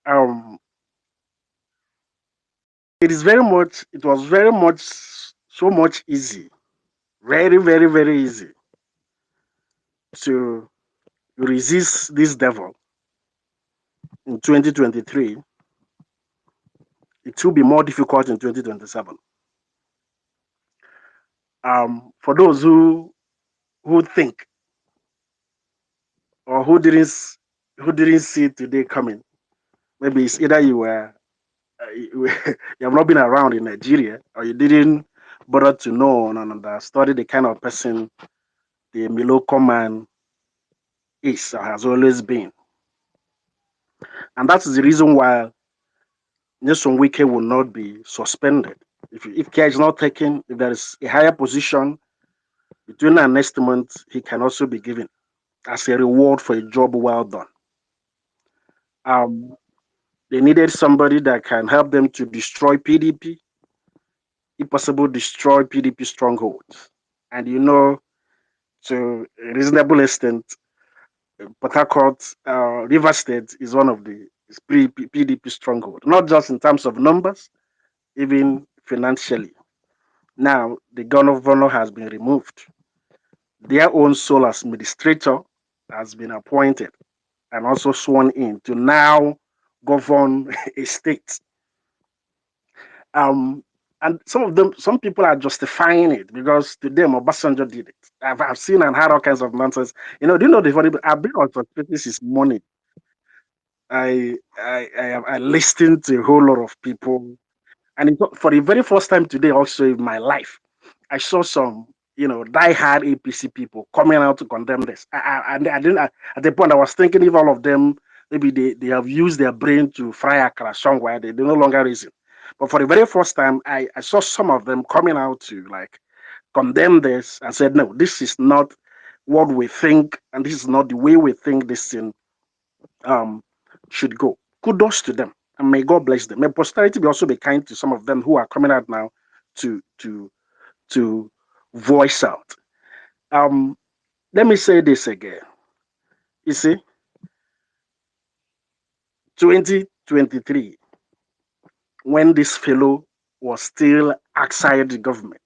Um, it was very much, so much easy, very, very, very easy to resist this devil in 2023. It will be more difficult in 2027. For those who think or who didn't see today coming, maybe it's either you have not been around in Nigeria, or you didn't bother to know and study the kind of person the Miloko man is or has always been. And that's the reason why Nelson Wike will not be suspended. If care is not taken, if there is a higher position between now and next month, he can also be given as a reward for a job well done. Um, they needed somebody that can help them to destroy PDP, if possible, destroy PDP strongholds. And to a reasonable extent, Port Harcourt, River State is one of the PDP stronghold, not just in terms of numbers, even financially. Now, the governor has been removed. Their own sole administrator has been appointed and also sworn in to now govern a state. Um, and some people are justifying it because to them, Obasanjo did it. I've seen and heard all kinds of nonsense. Do you know the funny? I've been on suspicious this morning. I listened to a whole lot of people, and for the very first time today, also in my life, I saw some die-hard APC people coming out to condemn this. I didn't at the point I was thinking if all of them maybe they have used their brain to fry a somewhere they no longer reason. But for the very first time, I saw some of them coming out to like condemn this and said, no, this is not what we think, and this is not the way we think this thing um, should go. Kudos to them, and may God bless them. May posterity be also be kind to some of them who are coming out now to to to voice out. Um, Let me say this again. You see, 2023, when this fellow was still outside the government,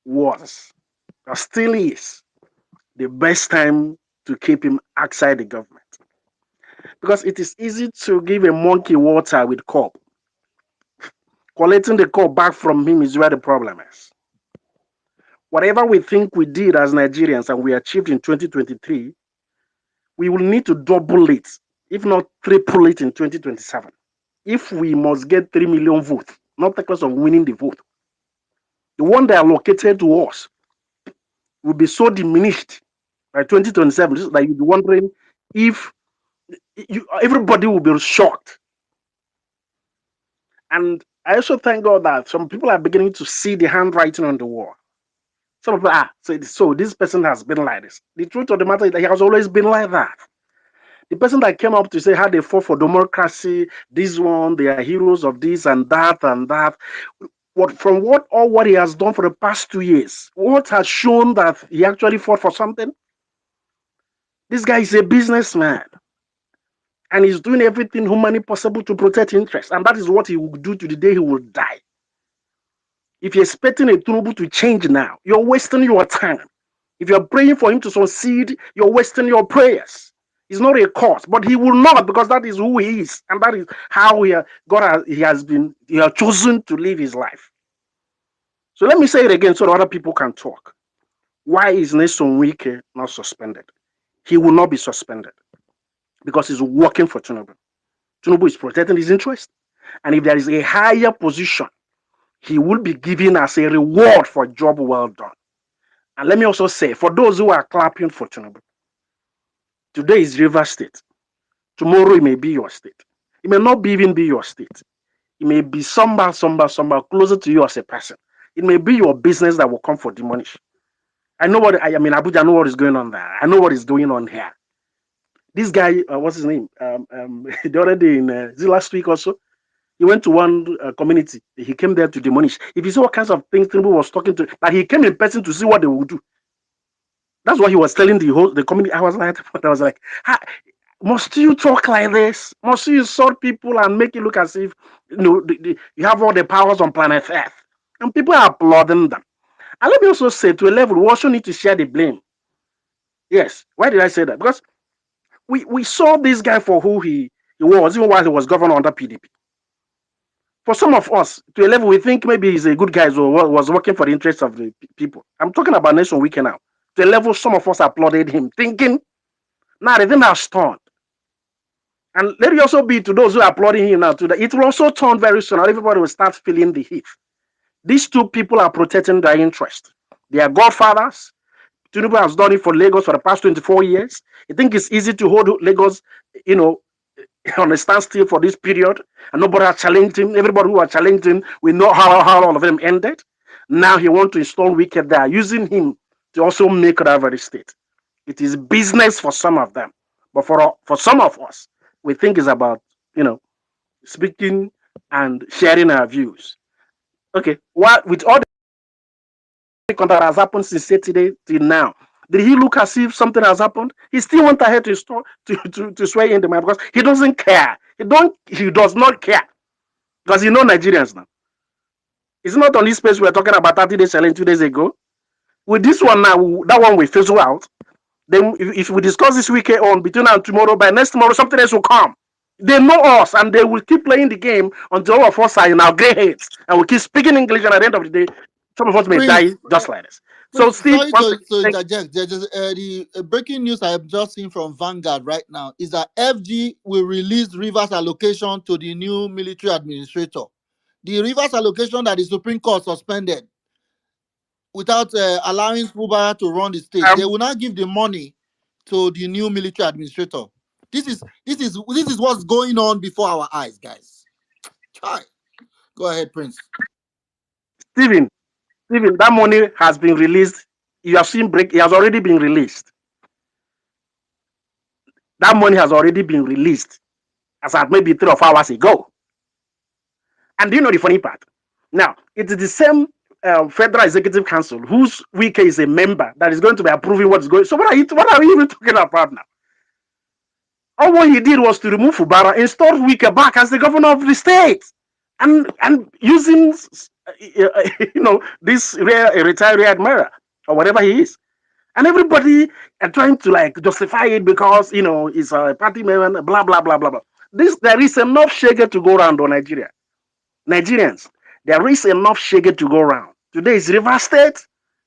was or still is the best time to keep him outside the government. Because it is easy to give a monkey water with cup. Collecting the cup back from him is where the problem is. Whatever we think we did as Nigerians and we achieved in 2023, we will need to double it, if not triple it in 2027. If we must get 3 million votes, not because of winning the vote, the one they allocated to us will be so diminished by 2027 that you'll be wondering if everybody will be shocked. And I also thank God that some people are beginning to see the handwriting on the wall. Some people so this person has been like this. The truth of the matter is that he has always been like that. The person that came up to say how they fought for democracy, this one, they are heroes of this and that and that. What he has done for the past 2 years, what has shown that he actually fought for something? This guy is a businessman and he's doing everything humanly possible to protect interests, and that is what he will do to the day he will die. If you're expecting a Tinubu to change now, you're wasting your time. If you're praying for him to succeed, you're wasting your prayers. It's not a cause, but he will not, because that is who he is, and that is how he has chosen to live his life. So let me say it again so that other people can talk. Why is Nelson Wike not suspended? He will not be suspended because he's working for Tinubu. Tinubu is protecting his interest, and if there is a higher position, he will be given as a reward for a job well done. And let me also say, for those who are clapping for Tinubu, today is River State. Tomorrow it may be your state. It may not even be your state. It may be somewhere closer to you as a person. It may be your business that will come for demolish. I mean, Abuja, I know what is going on there. I know what is going on here. This guy, what's his name? The other day last week also, he went to one community. He came there to demolish. If you see what kinds of things Tinubu was talking to, that he came in person to see what they would do. That's what he was telling the community. I was like, Must you talk like this? Must you insult people and make it look as if you have all the powers on planet Earth? And people are applauding them. And let me also say, to a level, we also need to share the blame. Yes. Why did I say that? Because we saw this guy for who he was, even while he was governor under PDP. For some of us, to a level, we think maybe he's a good guy who was working for the interests of the people. I'm talking about Nation Weekend now. To a level, some of us applauded him, thinking, now the thing has turned. And let it also be to those who are applauding him now, it will also turn very soon, and everybody will start feeling the heat. These two people are protecting their interest. They are godfathers. Tinubu has done it for Lagos for the past 24 years. I think it's easy to hold Lagos, you know, on a standstill for this period, and nobody has challenged him. Everybody who has challenged him, we know how all of them ended. Now he wants to install Wicked there, using him to also make that very state. It is business for some of them, but for some of us, we think it's about speaking and sharing our views. Okay, what with all the contact that has happened since yesterday till now, did he look as if something has happened? He still went ahead to swear in the man because he doesn't care. He does not care because you know Nigerians now. It's not on this space we were talking about 30 days challenge 2 days ago. With this one now, that one will fizzle out. Then if we discuss this weekend on between now and tomorrow, by next tomorrow something else will come. They know us and they will keep playing the game until all of us are in our grey heads and we keep speaking English, and at the end of the day, some of us may die Prince, just like this. So, Prince, Steve, sorry once again, to thank you. interject. The breaking news I have just seen from Vanguard right now is that FG will release Rivers allocation to the new military administrator. The Rivers allocation that the Supreme Court suspended without allowing Fubara to run the state, they Um, will not give the money to the new military administrator. This is what's going on before our eyes, guys. Try. Go ahead, Prince. Stephen, that money has been released. You have seen break. It has already been released. That money has already been released as at maybe 3 or 4 hours ago. And do you know the funny part? Now, it is the same Federal Executive Council whose Wike is a member that is going to be approving what is going. So what are we even talking about now? All what he did was to remove Fubara, install Wike back as the governor of the state, and using this retired admiral or whatever he is. And everybody are trying to like justify it because he's a party member, blah blah blah blah blah. There is enough sugar to go around on Nigeria. Nigerians, there is enough sugar to go around. Today is River State,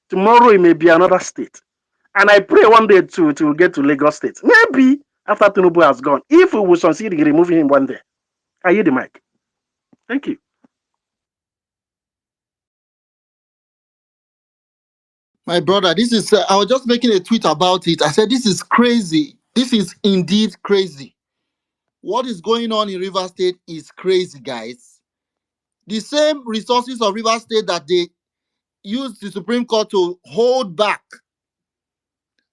tomorrow it may be another state. And I pray one day to get to Lagos State. Maybe after Tinubu has gone, if we will succeed in removing him one day. I hear the mic. Thank you. My brother, this is. I was just making a tweet about it. I said, this is crazy. This is indeed crazy. What is going on in River State is crazy, guys. The same resources of River State that they used the Supreme Court to hold back.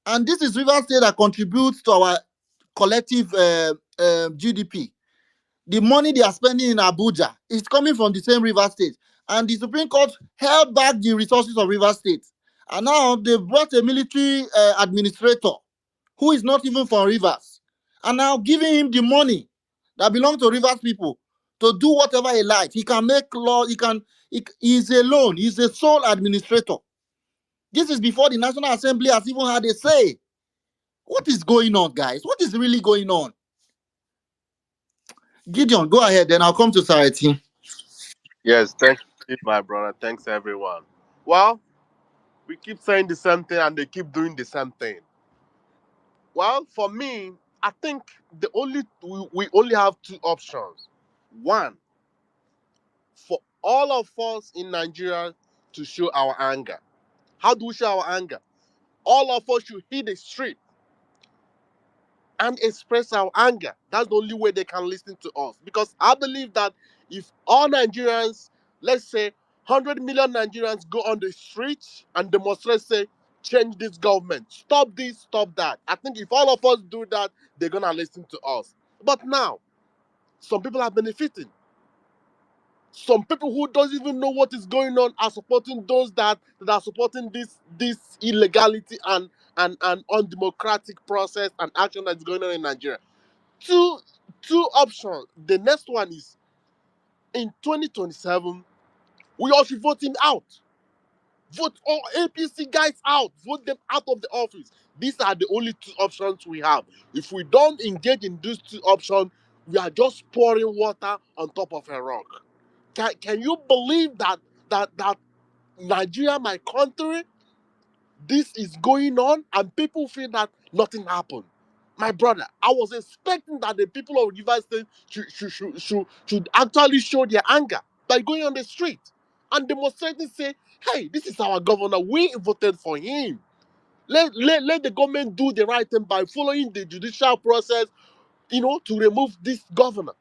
And this is River State that contributes to our collective GDP. The money they are spending in Abuja is coming from the same River State. And the Supreme Court held back the resources of River State. And now they've brought a military administrator who is not even from Rivers. And now giving him the money that belongs to Rivers people to do whatever he likes. He can make law, he's alone, he's the sole administrator. This is before the National Assembly has even had a say. What is going on, guys? What is really going on? Gideon, go ahead, then I'll come to Sarati. Yes, thanks, Steve, my brother. Thanks, everyone. Well, we keep saying the same thing and they keep doing the same thing. Well, for me, I think we only have two options. One, for all of us in Nigeria to show our anger. How do we show our anger? All of us should hit the street and express our anger. That's the only way they can listen to us. Because I believe that if all Nigerians, let's say 100 million Nigerians go on the streets and demonstrate, say, change this government, stop this, stop that. I think if all of us do that, they're going to listen to us. But now, some people are benefiting. Some people who don't even know what is going on are supporting those that are supporting this illegality and undemocratic process and action that's going on in Nigeria. Two two options. The next one is in 2027, we all should vote him out. Vote all APC guys out. Vote them out of the office. These are the only two options we have. If we don't engage in these two options, we are just pouring water on top of a rock. Can you believe that Nigeria, my country, this is going on and people feel that nothing happened? My brother, I was expecting that the people of Rivers State should actually show their anger by going on the street and demonstrating, say, hey, this is our governor. We voted for him. Let the government do the right thing by following the judicial process, to remove this governor.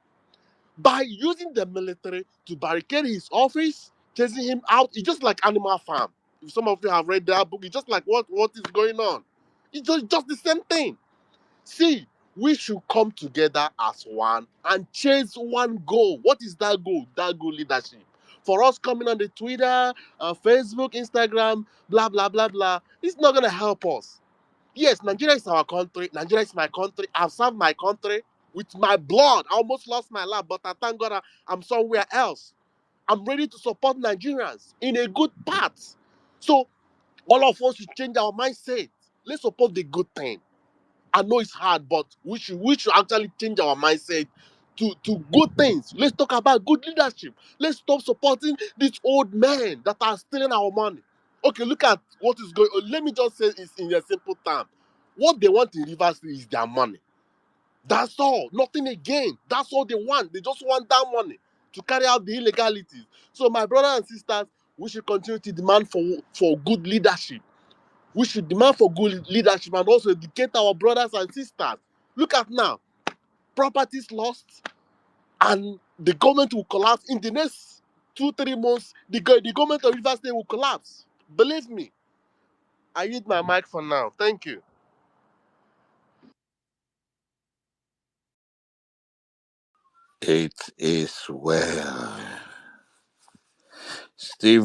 By using the military to barricade his office, chasing him out, it's just like Animal Farm. If some of you have read that book, it's just like what is going on. It's just the same thing. See, we should come together as one and chase one goal. What is that goal? That goal leadership. For us coming on the Twitter, Facebook, Instagram, blah blah blah blah, it's not gonna help us. Yes, Nigeria is our country. Nigeria is my country. I've served my country with my blood. I almost lost my life, but I thank God I'm somewhere else. I'm ready to support Nigerians in a good path. So all of us should change our mindset. Let's support the good thing. I know it's hard, but we should actually change our mindset to good things. Let's talk about good leadership. Let's stop supporting these old men that are stealing our money. Okay, look at what is going on. Let me just say it in a simple term. What they want in Rivers State is their money. That's all. Nothing again. That's all they want. They just want that money to carry out the illegalities. So, my brothers and sisters, we should continue to demand for good leadership. We should demand for good leadership and also educate our brothers and sisters. Look at now, properties lost, and the government will collapse in the next 2 3 months. The government of Rivers State will collapse. Believe me. I use my mic for now. Thank you. It is well. Steve.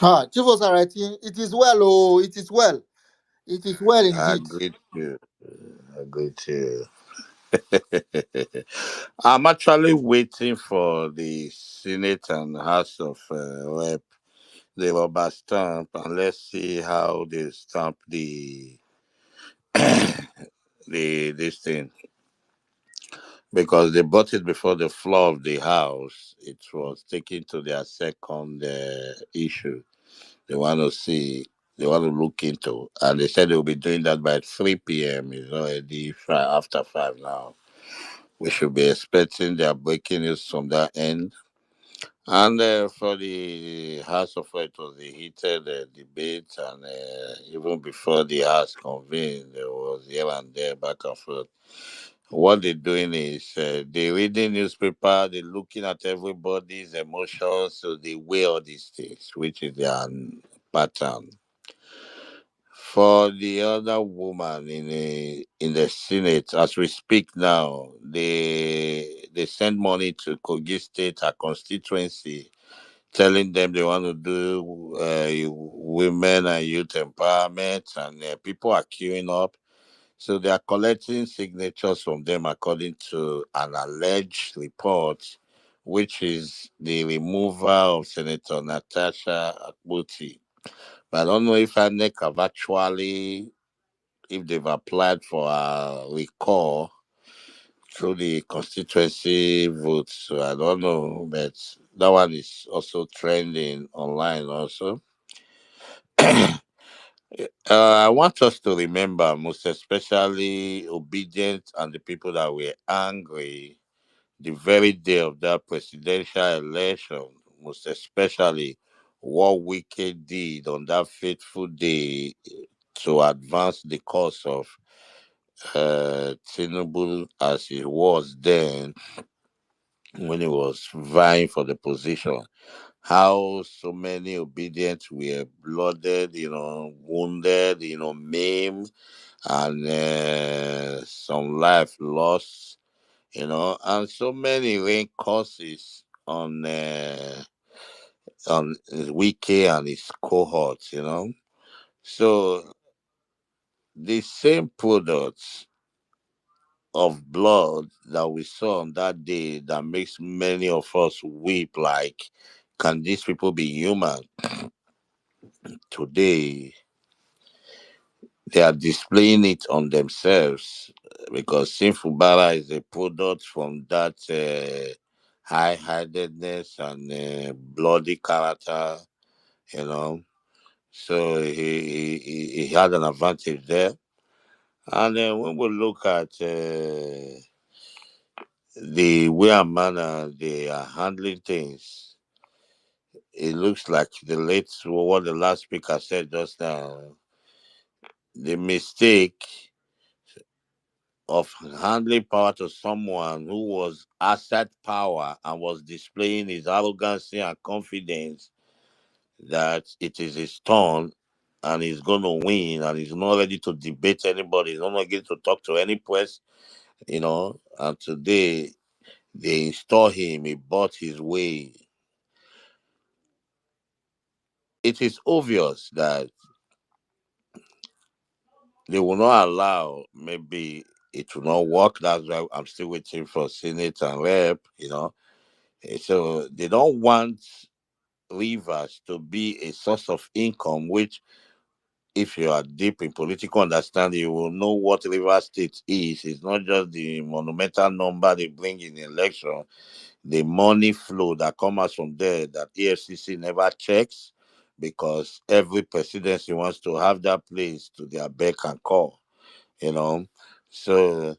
Ah, Chivo Sarati, it is well, oh, it is well. It is well I indeed. greet you. I greet you. I'm actually waiting for the Senate and House of Rep, the rubber stamp, and let's see how they stamp the this thing, because they bought it before the floor of the House. It was taken to their second issue. They want to see, they want to look into, and they said they'll be doing that by 3 p.m. It's already after 5 now. We should be expecting their breaking news from that end. And for the House of It was a heated debate, and even before the House convened, there was here and there back and forth. What they're doing is they're reading newspaper, they're looking at everybody's emotions, so they weigh all these things, which is their pattern. For the other woman in the Senate, as we speak now, they send money to Kogi State, her constituency, telling them they want to do women and youth empowerment, and people are queuing up. So they are collecting signatures from them according to an alleged report, which is the removal of Senator Natasha Akbuti. But I don't know if INEC have actually, if they've applied for a recall through the constituency votes. So I don't know, but that one is also trending online also. I want us to remember, most especially obedient and the people that were angry the very day of that presidential election, most especially what Wike did on that fateful day to advance the cause of Tinubu as he was then when he was vying for the position. How so many obedient were blooded, wounded, maimed, and some life lost, and so many rain causes on Wiki and his cohorts. So the same products of blood that we saw on that day that makes many of us weep like, can these people be human? Today, they are displaying it on themselves because sinful bara is a product from that high-handedness and bloody character, you know. So he had an advantage there. And then when we look at the way and manner they are handling things, it looks like the late what the last speaker said just now. The mistake of handling power to someone who was asset power and was displaying his arrogancy and confidence that it is his turn and he's going to win and he's not ready to debate anybody, he's not ready to talk to any press, and today they install him, he bought his way. It is obvious that they will not allow, maybe it will not work. That's why I'm still waiting for Senate and Rep. So they don't want rivers to be a source of income, which, if you are deep in political understanding, you will know what River State is. It's not just the monumental number they bring in the election, the money flow that comes from there that EFCC never checks because every presidency wants to have that place to their beck and call, you know. So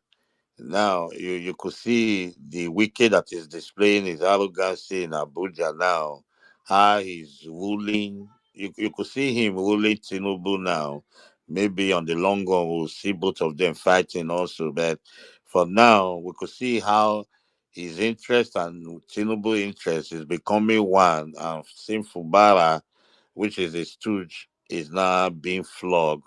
now you could see the wicked that is displaying his arrogancy in Abuja now, how he's ruling. You could see him ruling Tinubu now. Maybe on the long run we'll see both of them fighting also. But for now, we could see how his interest and Tinubu interest is becoming one, and Sinful Bara, which is a stooge, is now being flogged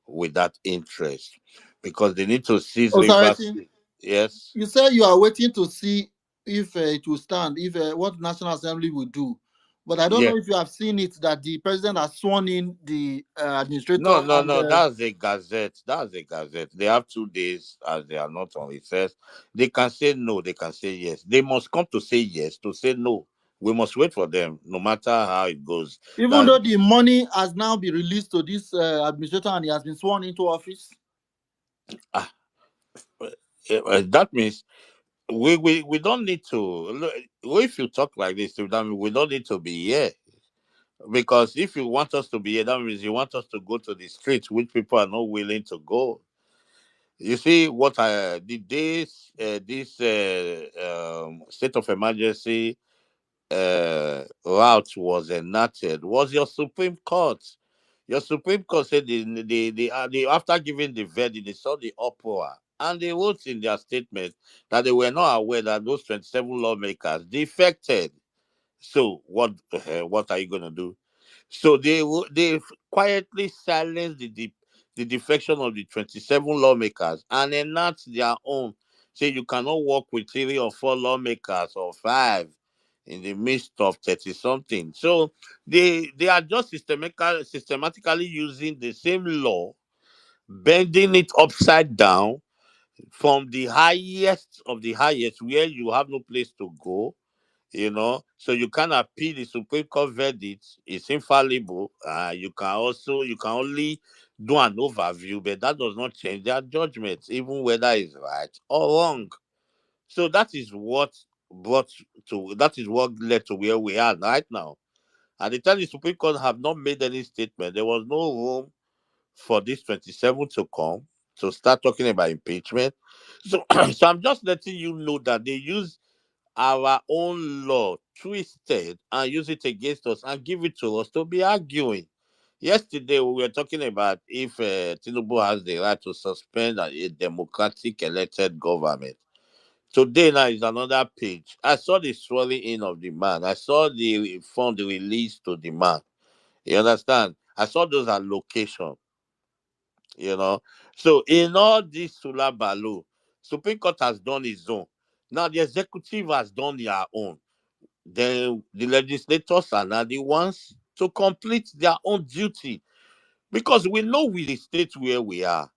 with that interest because they need to seize Rivers Authority, State. Yes. you say you are waiting to see if it will stand, if what National Assembly will do. But I don't Yeah. know if you have seen it that the president has sworn in the No, administrator no, and no. That's a gazette. That's a gazette. They have 2 days as they are not on recess. They can say no. They can say yes. They must come to say yes. To say no, we must wait for them, no matter how it goes. even That's though the money has now been released to this administrator and he has been sworn into office. ah, that means we don't need to. If you talk like this, that means we don't need to be here. Because if you want us to be here, that means you want us to go to the streets, which people are not willing to go. You see what the days this state of emergency route was enacted was your Supreme Court. Your Supreme Court said they after giving the verdict, they saw the uproar and they wrote in their statement that they were not aware that those 27 lawmakers defected. So what are you gonna do? So they quietly silenced the defection of the 27 lawmakers and enact their own. Say you cannot work with 3 or 4 lawmakers or 5 in the midst of 30 something. So they are just systematically using the same law, bending it upside down from the highest of the highest where you have no place to go, so you can appeal the Supreme Court verdict. It's infallible. You can only do an overview, but that does not change their judgment, even whether it's right or wrong. So that is what led to where we are right now. At the time the Supreme Court have not made any statement, there was no room for this 27 to come to start talking about impeachment. So so I'm just letting you know that they use our own law, twisted and use it against us and give it to us to be arguing. Yesterday, we were talking about if Tinubu has the right to suspend a democratic elected government. Today now is another page. I saw the swearing in of the man. I saw the fund released to the man. You understand? I saw those allocation, you know. So in all this Sula Balu, Supreme Court has done its own. Now the executive has done their own. Then the legislators are now the ones to complete their own duty because we know we the state where we are.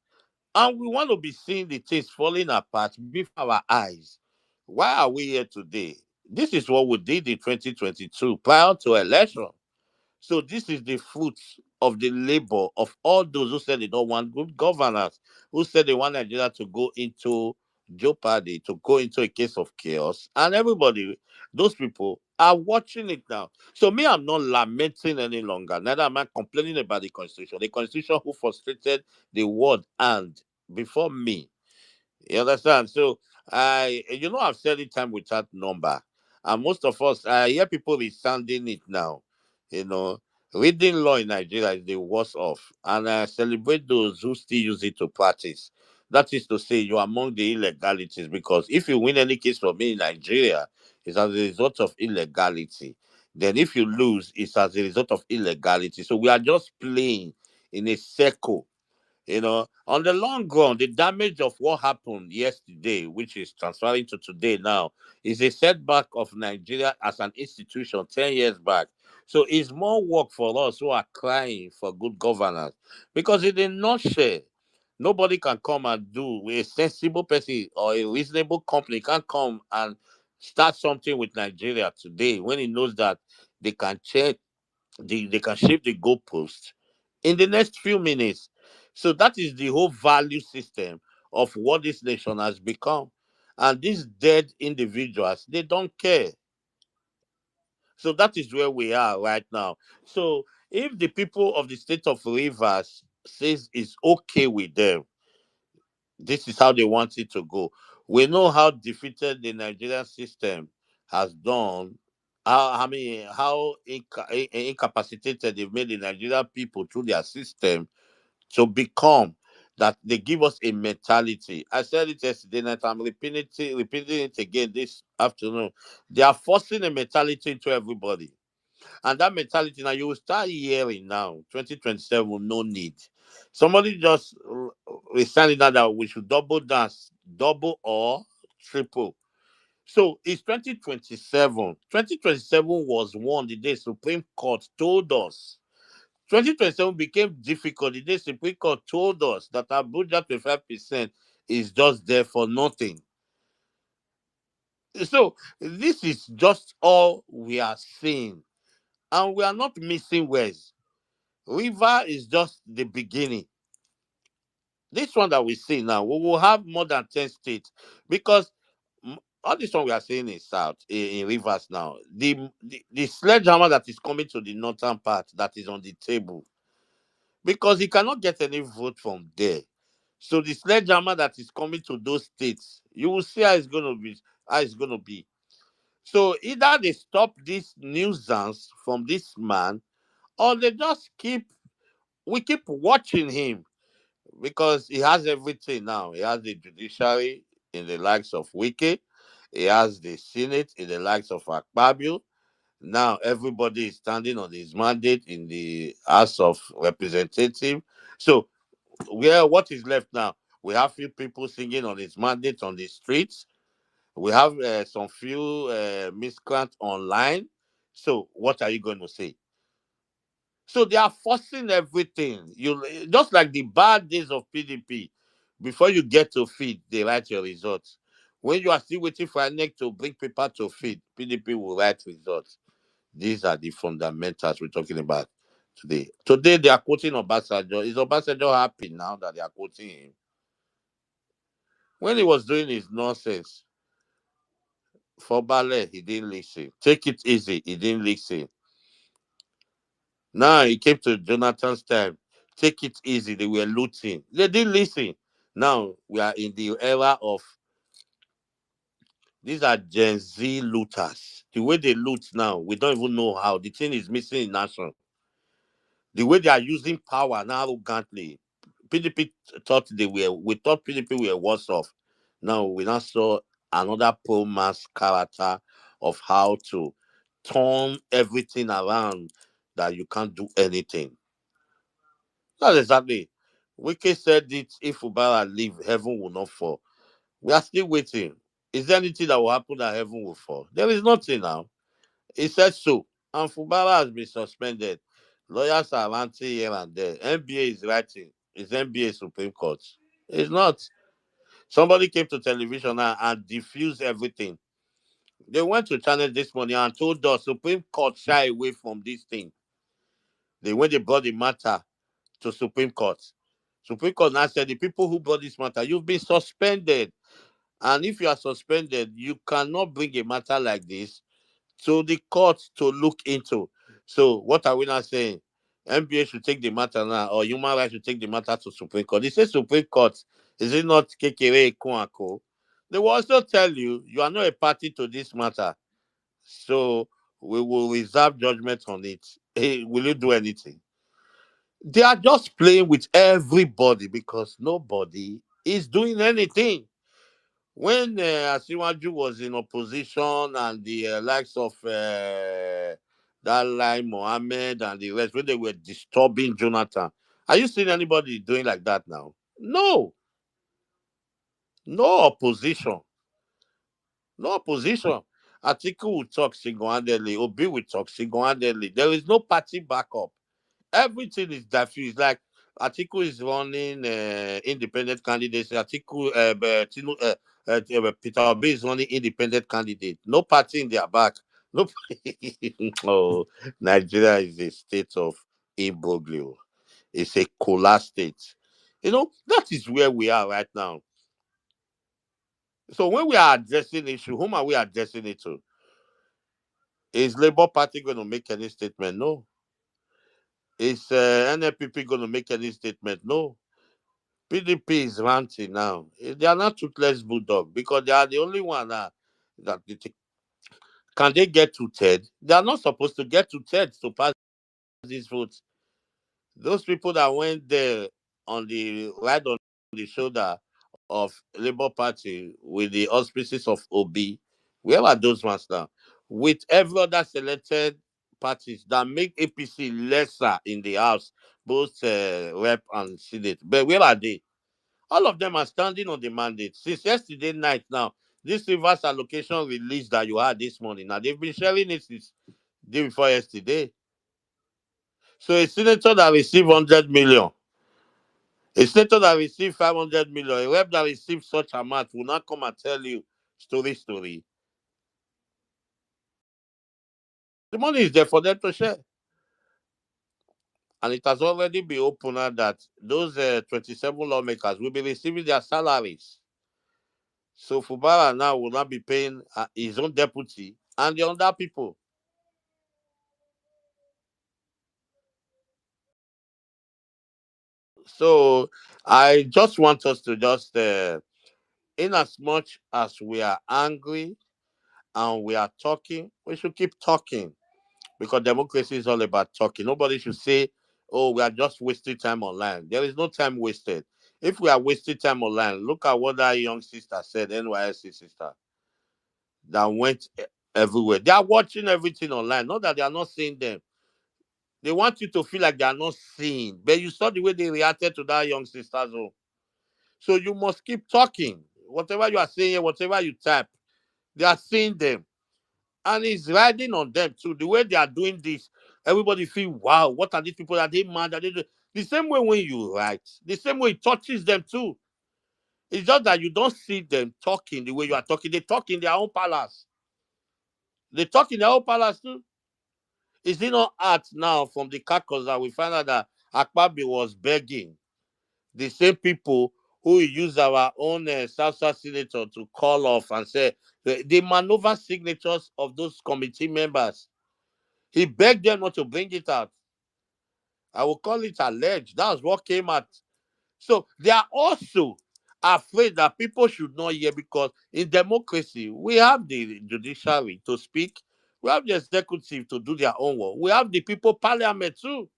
And we want to be seeing the things falling apart before our eyes. Why are we here today? This is what we did in 2022 prior to election. So this is the fruit of the labor of all those who said they don't want good governance, who said they want Nigeria to go into jeopardy, to go into a case of chaos. And everybody, those people are watching it now. So me, I'm not lamenting any longer. Neither am I complaining about the constitution. The constitution who frustrated the word and before me. You understand? So I've said it time without number, and most of us, I hear people resounding it now. You know, reading law in Nigeria is the worst of, and I celebrate those who still use it to practice. That is to say, you're among the illegalities because if you win any case from me in Nigeria, it's as a result of illegality. Then if you lose, it's as a result of illegality. So we are just playing in a circle, on the long run, the damage of what happened yesterday, which is transferring to today now, is a setback of Nigeria as an institution 10 years back. So it's more work for us who are crying for good governance. Because in a nutshell, nobody can come and do, a sensible person or a reasonable company can't come and start something with Nigeria today when he knows that they can check they can shape the goalpost in the next few minutes. So that is the whole value system of what this nation has become. And these dead individuals, they don't care. So that is where we are right now. So if the people of the state of Rivers says it's okay with them, this is how they want it to go. We know how defeated the Nigerian system has done. How incapacitated they've made the Nigerian people through their system to become that they give us a mentality. I said it yesterday night. I'm repeating it again this afternoon. They are forcing a mentality into everybody. And that mentality now you will start hearing now, 2027, no need. Somebody just recited that we should double dance, double or triple. So it's 2027. 2027 was one the day Supreme Court told us. 2027 became difficult. The day Supreme Court told us that Abuja 25% is just there for nothing. So this is just all we are seeing. And we are not missing words. River is just the beginning. This one that we see now, we will have more than 10 states because all this one we are seeing in South, in Rivers now, the sledgehammer that is coming to the northern part that is on the table because he cannot get any vote from there. So the sledgehammer that is coming to those states, you will see how it's going to be. How it's going to be. So either they stop this nuisance from this man, or they just we keep watching him because he has everything now. He has the judiciary in the likes of Wike. He has the Senate in the likes of Akpabio. Now everybody is standing on his mandate in the House of Representatives. So what is left now? We have few people singing on his mandate on the streets. We have some few miscreants online. So what are you going to say? So they are forcing everything. You just like the bad days of PDP. Before you get to feed, they write your results. When you are still waiting for a neck to bring paper to feed, PDP will write results. These are the fundamentals we're talking about today. Today they are quoting Obasanjo. Is Obasanjo happy now that they are quoting him? When he was doing his nonsense for ballet, he didn't listen. Take it easy, he didn't listen. Now it came to Jonathan's time. Take it easy. They were looting. They didn't listen. Now we are in the era of these are Gen Z looters. The way they loot now, we don't even know how. The thing is missing in action. The way they are using power now arrogantly. PDP thought we thought PDP were worse off. Now we now saw another pro mass character of how to turn everything around that you can't do anything. Not exactly. Wike said it if Ubara leave, heaven will not fall. We are still waiting. Is there anything that will happen that heaven will fall? There is nothing now. He said so. And Fubara has been suspended. Lawyers are ranting here and there. NBA is writing. Is NBA Supreme Court? It's not. Somebody came to television and diffused everything. They went to channel this morning and told us Supreme Court shy away from this thing. When they brought the matter to Supreme Court. Supreme Court now said the people who brought this matter, you've been suspended. And if you are suspended, you cannot bring a matter like this to the court to look into. So what are we now saying? NBA should take the matter now, or human rights should take the matter to Supreme Court. They say Supreme Court, is it not Kekere Ekuako? They will also tell you you are not a party to this matter. So we will reserve judgment on it. Hey, will you do anything? They are just playing with everybody because nobody is doing anything. When Asiwaju was in opposition and the likes of Dalai Mohammed and the rest, when they were disturbing Jonathan, are you seeing anybody doing like that now? No, no opposition, no opposition. Atiku will talk single-handedly, Obi will talk single-handedly. There is no party backup. Everything is diffused. Like Atiku is running independent candidates. Atiku, Peter Obi is running independent candidate. No party in their back. No. Oh, Nigeria is a state of imbroglio. It's a collapse state. That is where we are right now. So when we are addressing issue, whom are we addressing it to? Is Labour Party going to make any statement? No. Is NLPP going to make any statement? No. PDP is ranting now. They are not toothless bulldog because they are the only one that can they get to Ted? They are not supposed to get to Ted to pass this vote. Those people that went there on the right on the shoulder of Labour Party with the auspices of Obi, where are those ones now? With every other selected parties that make APC lesser in the house, both rep and senate. But where are they? All of them are standing on the mandate since yesterday night. Now, this reverse allocation release that you had this morning, now they've been sharing it since day before yesterday. So a senator that received 100 million, a senator that received 500 million, a rep that received such amount will not come and tell you story. The money is there for them to share. And it has already been opened out that those 27 lawmakers will be receiving their salaries. So Fubara now will not be paying his own deputy and the other people. So I just want us to just, in as much as we are angry and we are talking, we should keep talking because democracy is all about talking. Nobody should say, oh, we are just wasting time online. There is no time wasted. If we are wasting time online, look at what that young sister said, NYSC sister, that went everywhere. They are watching everything online, not that they are not seeing them. They want you to feel like they are not seeing. But you saw the way they reacted to that young sister's own. So you must keep talking. Whatever you are saying, whatever you type, they are seeing them. And it's riding on them too. The way they are doing this, everybody feel, wow, what are these people? Are they mad? Are they the same way when you write, the same way it touches them too. It's just that you don't see them talking the way you are talking. They talk in their own palace. They talk in their own palace too. Is it not art now from the caucus that we find out that Akpabi was begging the same people who use our own South senator to call off and say the maneuver signatures of those committee members. He begged them not to bring it out. I will call it alleged. That's what came out. So they are also afraid that people should not hear because in democracy, we have the judiciary to speak, we have the executive to do their own work, we have the people parliament too.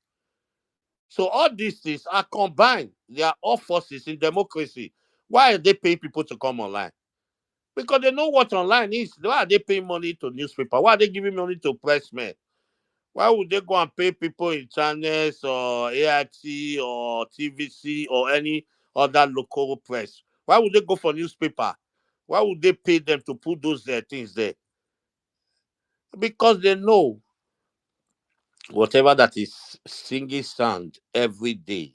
So all these things are combined. They are all forces in democracy. Why are they paying people to come online? Because they know what online is. Why are they paying money to newspaper? Why are they giving money to pressmen? Why would they go and pay people in channels or AIT or TVC or any other local press? Why would they go for newspaper? Why would they pay them to put those things there? Because they know whatever that is singing sound every day,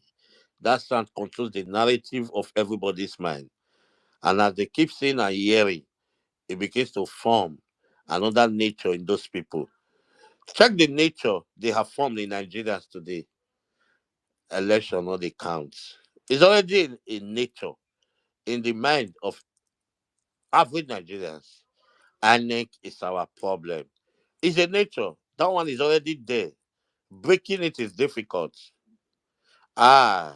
That sound controls the narrative of everybody's mind. And as they keep saying and hearing, it begins to form another nature in those people. Check the nature they have formed in Nigerians today. Election or the counts. It's already in nature, in the mind of average Nigerians. INEC is our problem. It's a nature. That one is already there. Breaking it is difficult. Ah,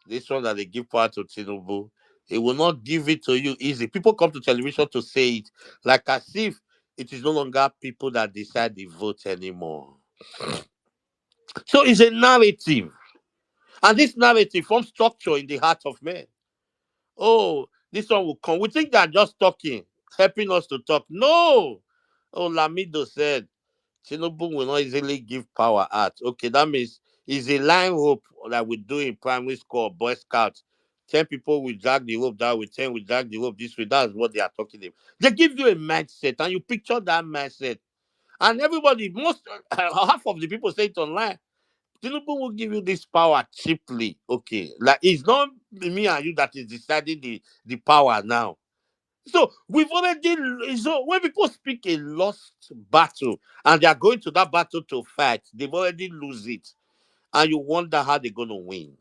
this one that they give power to Tinubu, it will not give it to you easy. People come to television to say it like as if it is no longer people that decide the vote anymore. So it's a narrative. And this narrative forms structure in the heart of men. Oh, this one will come. We think they're just talking, helping us to talk. No. Oh, Lamido said Tinubu will not easily give power out. Okay, that means it's a line rope that we do in primary school or Boy Scouts. 10 people will drag the rope that way, 10 will drag the rope this way. That's what they are talking about. They give you a mindset and you picture that mindset. And everybody, most half of the people say it online. Tinubu will give you this power cheaply. Okay. Like it's not me and you that is deciding the power now. So we've already so when people speak a lost battle and they are going to that battle to fight, they've already lose it. And you wonder how they're gonna win.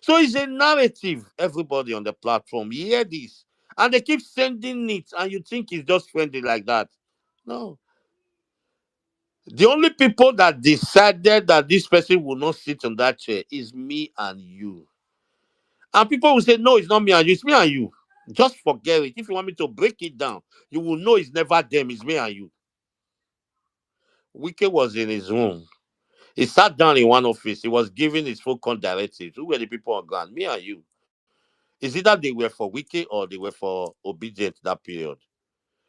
So it's a narrative, everybody on the platform. Hear this. And they keep sending it, and you think it's just friendly like that. No. The only people that decided that this person will not sit on that chair is me and you. And people will say, no, it's not me and you, it's me and you. Just forget it. If you want me to break it down, you will know it's never them, it's me and you. Wike was in his room. He sat down in one office. He was giving his full con directives. Who were the people on ground? Me and you. It's either they were for Wike or they were for obedient that period.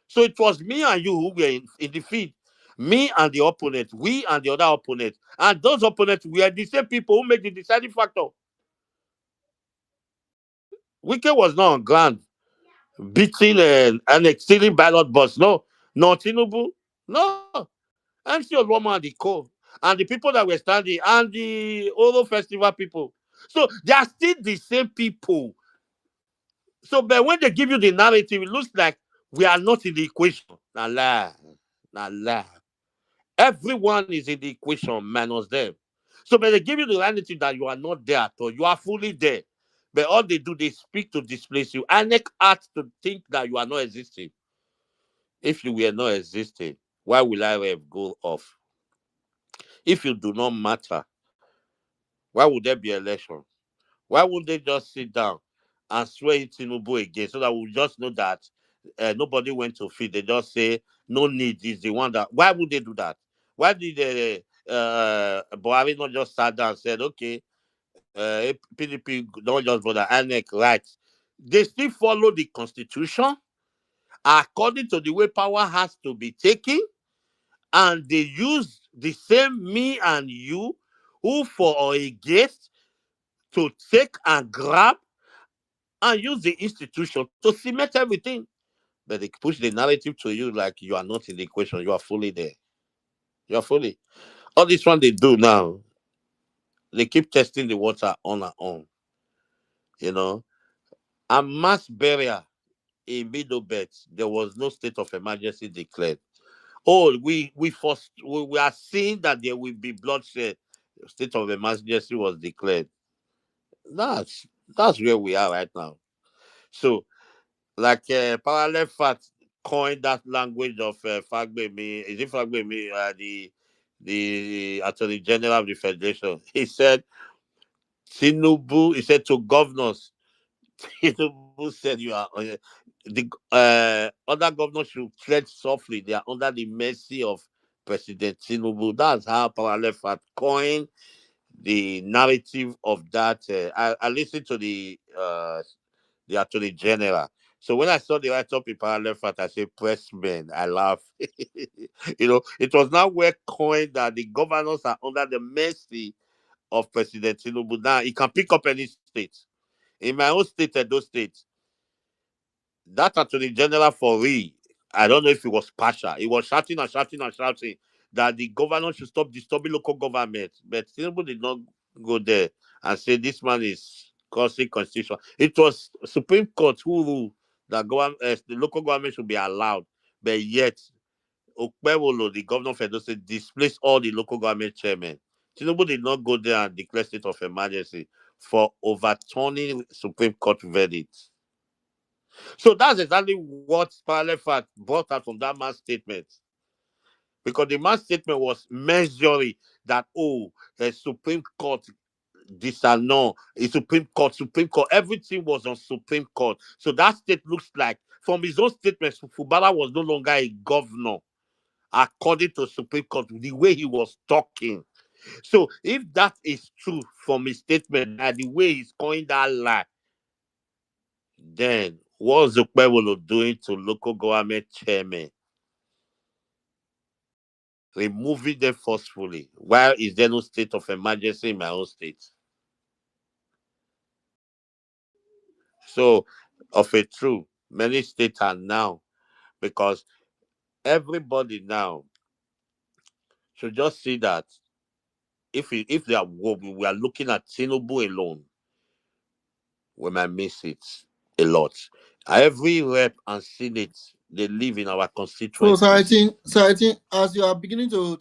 So it was me and you who were in the field. Me and the opponent, we and the other opponent. And those opponents were the same people who made the deciding factor. Wike was not on ground beating and exceeding ballot box. No, no Tinubu. No. MC Oloma and the co. And the people that were standing and the Oro Festival people. So they are still the same people. So but when they give you the narrative, it looks like we are not in the equation. Nah lie. Nah lie. Everyone is in the equation minus them. So but they give you the narrative that you are not there at all. You are fully there. But all they do, they speak to displace you. INEC acts to think that you are not existing. If you were not existing, why will I have go off? If you do not matter, why would there be election? Why would they just sit down and swear in Tinubu again so that we just know that nobody went to feed? They just say no need is the one that. Why would they do that? Why did Buhari not just sat down and said, okay, PDP don't just bother INEC right? They still follow the constitution according to the way power has to be taken, and they use the same me and you who for or against to take and grab and use the institution to cement everything. But they push the narrative to you like you are not in the equation. You are fully there. You are fully. All this one they do now, they keep testing the water on and on. You know, a mass burial in Middlebelt, there was no state of emergency declared. Oh, we first we are seeing that there will be bloodshed. State of emergency was declared. That's that's where we are right now. So like parallel fact coined that language of Fagbemi. Is it Fagbemi? The Attorney General of the Federation. He said Tinubu. He said to governors, Tinubu said you are the other governors should tread softly. They are under the mercy of President Tinubu. That's how parallel fact coined the narrative of that. I listened to the Attorney General. So when I saw the write up in parallel fact, I said, pressmen, I laugh. It was now well coined that the governors are under the mercy of President Tinubu. Now, he can pick up any state. In my own state, Edo State, that Attorney General for real, I don't know if it was partial. He was shouting and shouting and shouting that the governor should stop disturbing local government. But Tinubu did not go there and say this man is causing constitution. It was Supreme Court who ruled that the local government should be allowed, but yet Okpebolo, the governor of Edo State, displaced all the local government chairmen. Tinubu did not go there and declare state of emergency for overturning Supreme Court verdicts. So that's exactly what parallel fact brought out from that man's statement. Because the man's statement was measuring that, oh, the Supreme Court disannul, the Supreme Court, everything was on Supreme Court. So that state looks like, from his own statements, Fubara was no longer a governor, according to Supreme Court, the way he was talking. So if that is true from his statement, that the way he's calling that lie, then what's Okpebolo doing to local government chairmen? Removing them forcefully. Why is there no state of emergency in my own state? So, of a truth, many states are now, because everybody now should just see that if we are looking at Tinubu alone, we might miss it a lot. Every rep and senate, they live in our constituencies. So I think as you are beginning to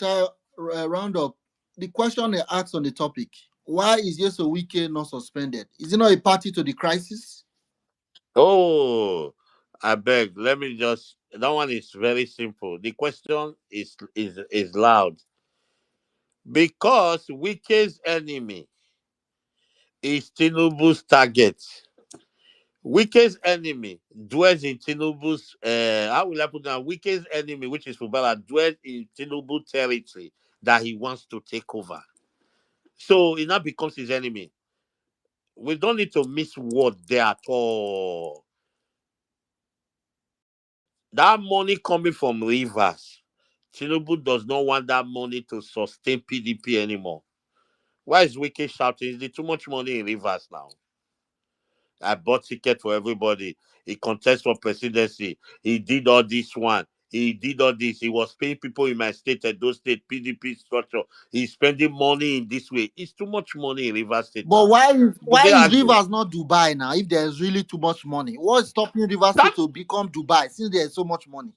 round up, the question they asked on the topic, why is Yeso Wike not suspended? Is it not a party to the crisis? Oh, I beg, let me just. That one is very simple. The question is loud because Wike's enemy is Tinubu's target. Wike's enemy dwells in Tinubu's. How will I put that? Wike's enemy, which is Fubara, dwells in Tinubu territory that he wants to take over. So it now becomes his enemy. We don't need to miss word there at all. That money coming from Rivers, Tinubu does not want that money to sustain PDP anymore. Why is Wike shouting? Is there too much money in Rivers now? I bought ticket for everybody. He contest for presidency. He did all this one. He did all this. He was paying people in my state, those state PDP structure. He's spending money in this way. It's too much money in Rivers State But now. Would why they is argue? Rivers not Dubai now? If there's really too much money, what's stopping Rivers State That to become Dubai since there's so much money?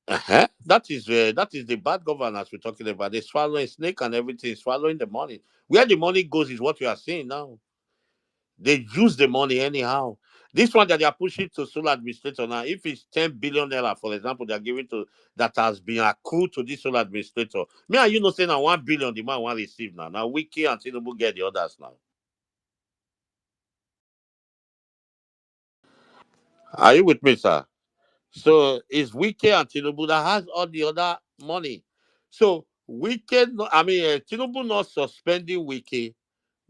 that is the bad governance we're talking about. They're swallowing snake and everything, swallowing the money. Where the money goes is what we are seeing now. They use the money anyhow. This one that they are pushing to sole administrator now, if it's 10 billion naira, for example, they're giving to that has been accrued to this sole administrator. Me and you know saying now 1 billion the man want receive now. Now Wiki and Tinubu get the others now. Are you with me, sir? So it's Wiki and Tinubu that has all the other money. So Wiki, I mean, Tinubu not suspending Wiki.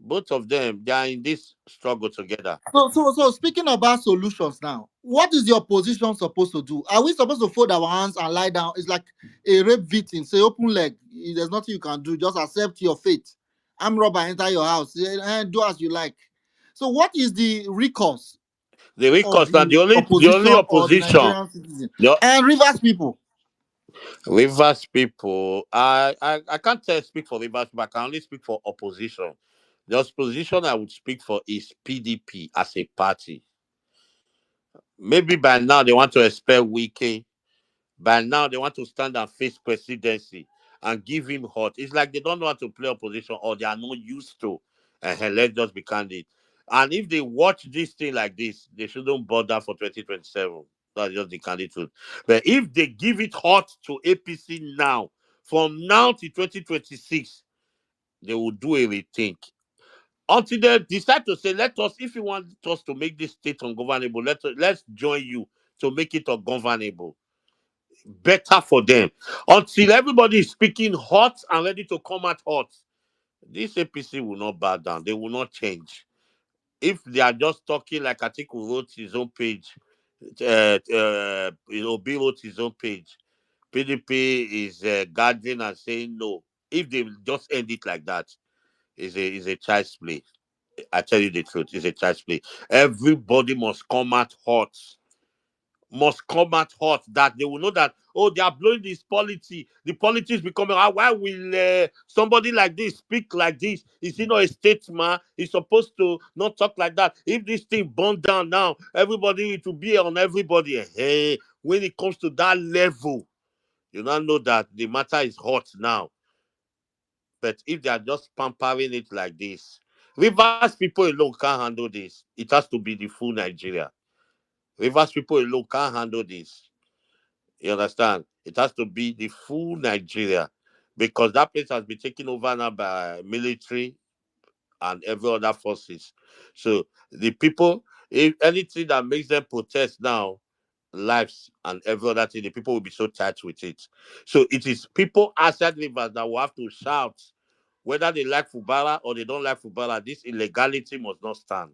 Both of them, they are in this struggle together. So speaking about solutions now, what is the opposition supposed to do? Are we supposed to fold our hands and lie down? It's like a rape victim. Say open leg. There's nothing you can do. Just accept your fate. I'm robber. Enter your house. Do as you like. So what is the recourse The of recourse now, the the only opposition or the opposition, Nigerian citizen the and Rivers people? Rivers people, I can't speak for Rivers people. I can only speak for opposition. The opposition I would speak for is PDP as a party. Maybe by now they want to expel Wike. By now they want to stand and face presidency and give him hot. It's like they don't know how to play opposition or they are not used to. Let's just be candid. And if they watch this thing like this, they shouldn't bother for 2027. That's just the candid truth. But if they give it hot to APC now, from now to 2026, they will do a rethink. Until they decide to say, let us, if you want us to make this state ungovernable, let's join you to make it ungovernable. Better for them. Until everybody is speaking hot and ready to come out hot, this APC will not bow down. They will not change. If they are just talking like Atiku wrote his own page, B wrote his own page, PDP is guarding and saying no. If they just end it like that, is a child's play. I tell you the truth, it's a child's play. Everybody must come out hot must come out hot, that they will know that, oh, they are blowing this policy. The politics becoming, why will somebody like this speak like this? Is he not a statesman? He's supposed to not talk like that. If this thing burn down now, everybody, it will be on everybody. Hey, when it comes to that level, you now know that the matter is hot now. But if they are just pampering it like this, Rivers people alone can't handle this. It has to be the full Nigeria. Rivers people alone can't handle this. You understand? It has to be the full Nigeria, because that place has been taken over now by military and every other forces. So the people, if anything that makes them protest now, lives and every other thing, the people will be so tight with it. So it is people outside Rivers that will have to shout, whether they like Fubara or they don't like Fubara. This illegality must not stand.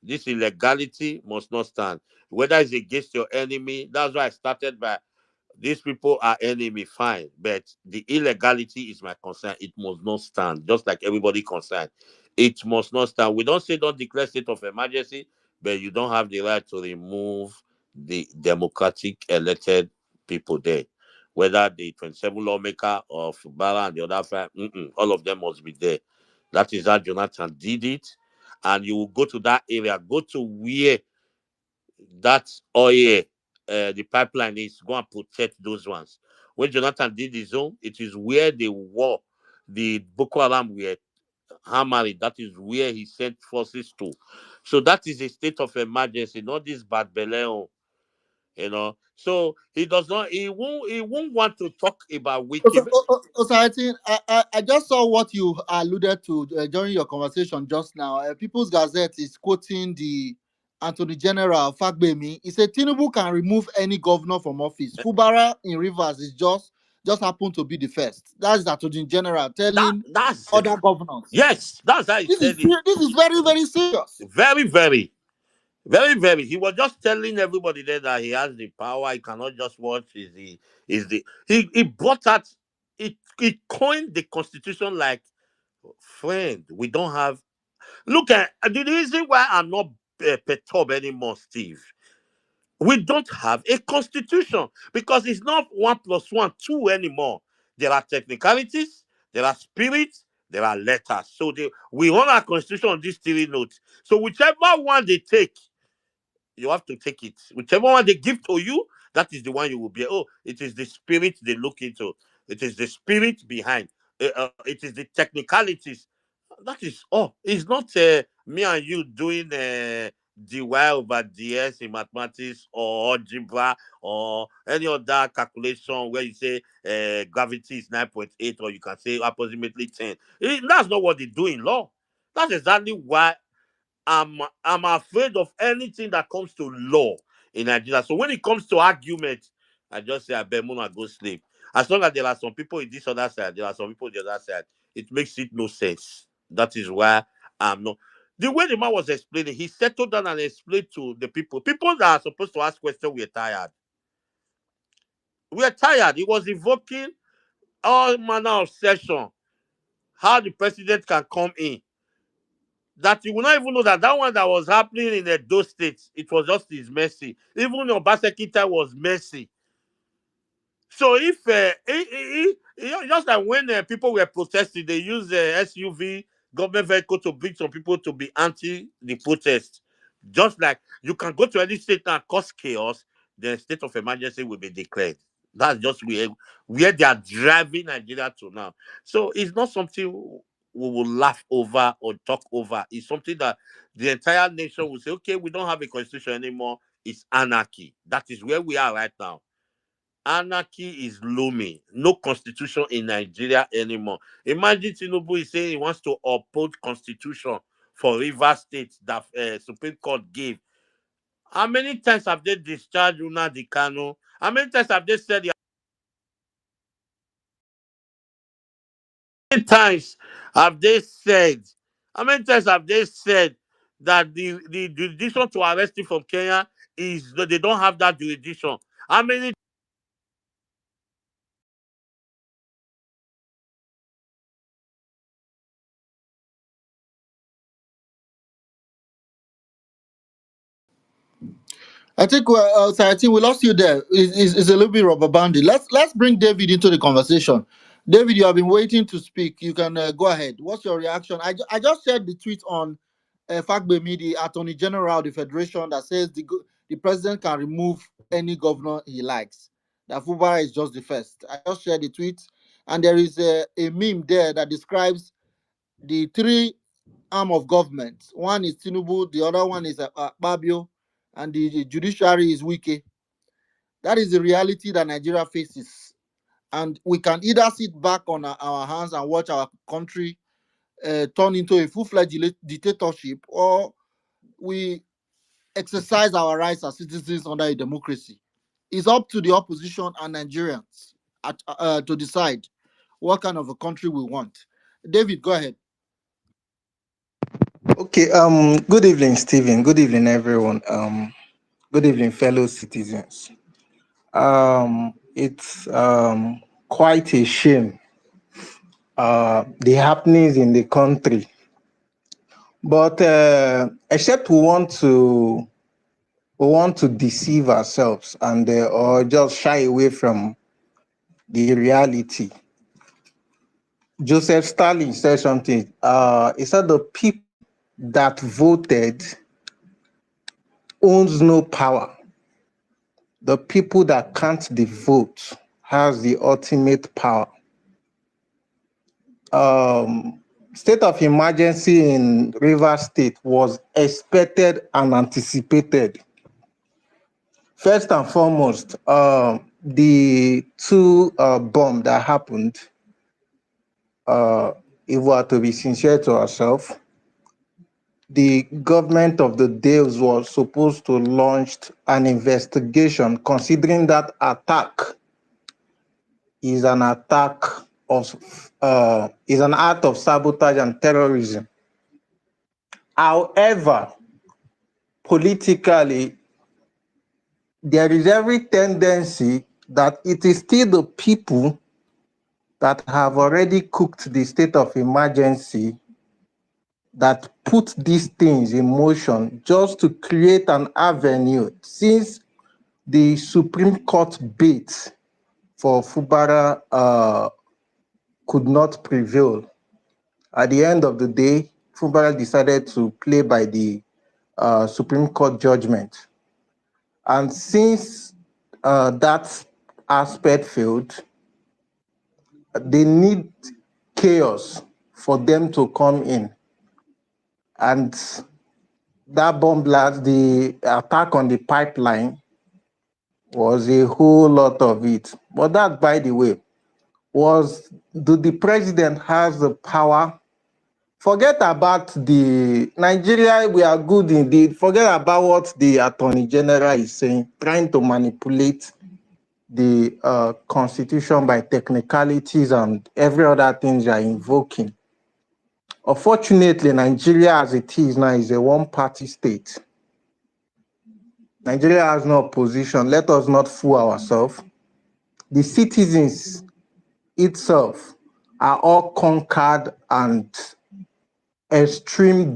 This illegality must not stand. Whether it's against your enemy, that's why I started by, these people are enemy, fine, but the illegality is my concern. It must not stand, just like everybody concerned. It must not stand. We don't say don't declare state of emergency, but you don't have the right to remove the democratic elected people there. Whether the 27 lawmaker or Fubara and the other five, all of them must be there. That is how Jonathan did it. And you will go to that area, go to where that oil, the pipeline is, go and protect those ones. When Jonathan did his own, it is where the war, the Boko Haram were hammering. That is where he sent forces to. So that is a state of emergency, not this bad beleo, you know. So he does not, he won't want to talk about Also, Wiki. I think I just saw what you alluded to during your conversation just now. People's Gazette is quoting the Attorney General Fagbemi. He said Tinubu can remove any governor from office. Fubara in Rivers is just happened to be the first. That's the Attorney General telling That's it. other governors. Yes, that's how he said it. This is very very serious. Very, very. Very, very. He was just telling everybody there that he has the power. He cannot just watch. He brought out. He coined the constitution like, friend. We don't have. Look at the reason why I'm not perturbed anymore, Steve. We don't have a constitution because it's not one plus one two anymore. There are technicalities. There are spirits. There are letters. So we run our constitution on these three notes. So whichever one they take, you have to take it. Whichever one they give to you, that is the one you will be. Oh, it is the spirit they look into. It is the spirit behind. It is the technicalities. That is all. It's not me and you doing dy over ds in mathematics or algebra or any other calculation where you say gravity is 9.8 or you can say approximately 10. That's not what they do in law. That's exactly why I'm afraid of anything that comes to law in Nigeria. So when it comes to argument, I just say I bet Mona go sleep. As long as there are some people in this other side, there are some people on the other side. It makes it no sense. That is why I'm not. The way the man was explaining, he settled down and explained to the people. People that are supposed to ask questions, we're tired. We're tired. He was invoking all manner of session. How the president can come in, that you will not even know that that one that was happening in the those states, it was just his mercy. Even Obaseki time was mercy. So if just like when people were protesting, they used SUV government vehicle to bring some people to be anti the protest. Just like you can go to any state and cause chaos, the state of emergency will be declared. That's just where they are driving Nigeria to now. So it's not something we will laugh over or talk over. It's something that the entire nation will say, okay, we don't have a constitution anymore. It's anarchy. That is where we are right now. Anarchy is looming. No constitution in Nigeria anymore. Imagine Tinubu is saying he wants to uphold constitution for River State that Supreme Court gave. How many times have they discharged Una Dikano? How many times have they said? How many times have they said? How many times have they said that the jurisdiction to arrest him from Kenya is that they don't have that jurisdiction? How many I think sorry, I think we lost you there. It's a little bit rubber bandy. Let's bring David into the conversation. David, you have been waiting to speak. You can go ahead. What's your reaction? I just shared the tweet on Fagbemi, the Attorney General of the Federation, that says the president can remove any governor he likes. That Fubara is just the first. I just shared the tweet, and there is a meme there that describes the three arm of government. One is Tinubu, the other one is Babio, and the judiciary is Wike. That is the reality that Nigeria faces. And we can either sit back on our hands and watch our country turn into a full-fledged dictatorship, or we exercise our rights as citizens under a democracy. It's up to the opposition and Nigerians to decide what kind of a country we want. David, go ahead. Okay, good evening, Stephen. Good evening, everyone. Good evening, fellow citizens. It's quite a shame, the happenings in the country. But except we want to deceive ourselves and or just shy away from the reality. Joseph Stalin said something. He said the people that voted owns no power. The people that can't the vote has the ultimate power. Um, State of emergency in Rivers State was expected and anticipated. First and foremost, the two bombs that happened, if we are to be sincere to ourselves, the government of the day was supposed to launch an investigation considering that attack is an attack of is an act of sabotage and terrorism. However, politically, there is every tendency that it is still the people that have already cooked the state of emergency that put these things in motion just to create an avenue. Since the Supreme Court bid for Fubara could not prevail, at the end of the day, Fubara decided to play by the Supreme Court judgment. And since that aspect failed, they need chaos for them to come in. And that bomb blast, the attack on the pipeline, was a whole lot of it. But that, by the way, do the president has the power? Forget about the Nigeria, we are good indeed. Forget about what the Attorney General is saying, trying to manipulate the constitution by technicalities and every other thing they are invoking. Unfortunately, Nigeria as it is now is a one-party state. Nigeria has no opposition. Let us not fool ourselves. The citizens itself are all conquered and extreme